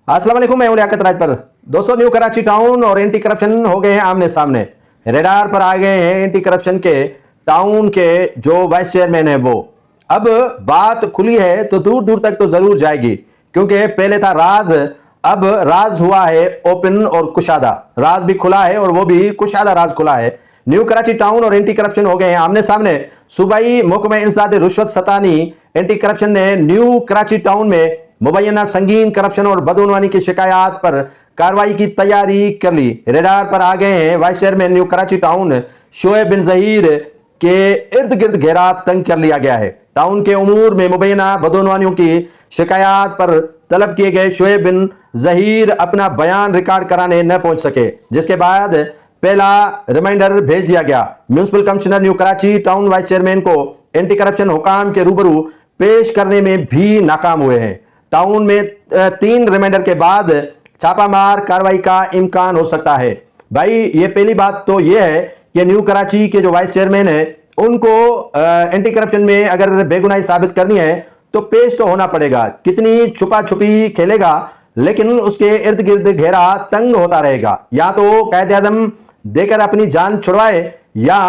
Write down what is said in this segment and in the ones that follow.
अस्सलाम वालेकुम, मैं हूं लियाकत राज पर। दोस्तों, न्यू कराची टाउन और एंटी करप्शन हो गए हैं आमने सामने। रेडार पर आ गए हैं एंटी करप्शन के टाउन के जो वाइस चेयरमैन है वो। अब बात खुली है तो दूर दूर तक तो जरूर जाएगी, क्योंकि पहले था राज, अब राज हुआ है ओपन और कुशादा। राज भी खुला है और वो भी कुशादा राज खुला है। न्यू कराची टाउन और एंटी करप्शन हो गए हैं आमने सामने। सूबाई महकमा इंसदाद रुश्वत सतानी एंटी करप्शन ने न्यू कराची टाउन में मुबैना संगीन करप्शन और बदउनवानी की शिकायत पर कार्रवाई की तैयारी कर ली। रेडार पर आ गए हैं vice chairman new Karachi town Shoaib bin Zaheer के इर्द गिर्द घेरा तंग कर लिया गया है। टाउन के उमूर में मुबैना बदउनवानियों की शिकायत पर तलब किए गए शोएब बिन जहीर अपना बयान रिकॉर्ड कराने न पहुंच सके, जिसके बाद पहला रिमाइंडर भेज दिया गया। Municipal commissioner new Karachi town vice chairman को एंटी करप्शन हुकाम के रूबरू पेश करने में भी नाकाम हुए हैं। टाउन में 3 रिमाइंडर के बाद छापामार कार्रवाई का इम्कान हो सकता है। भाई, ये पहली बात तो ये है कि न्यू कराची के जो वाइस चेयरमैन है उनको एंटी करप्शन में अगर बेगुनाही साबित करनी है तो पेश तो होना पड़ेगा। कितनी छुपा छुपी खेलेगा, लेकिन उसके इर्द गिर्द घेरा तंग होता रहेगा। या तो कायदे आजम देकर अपनी जान छुड़वाए या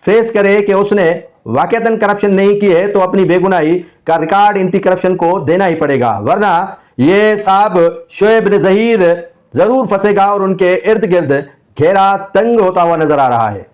फेस करे कि उसने वाकईतन करप्शन नहीं की है तो अपनी बेगुनाही का रिकॉर्ड एंटी करप्शन को देना ही पड़ेगा, वरना ये साहब शोएब बिन जहीर जरूर फंसेगा और उनके इर्द गिर्द घेरा तंग होता हुआ नजर आ रहा है।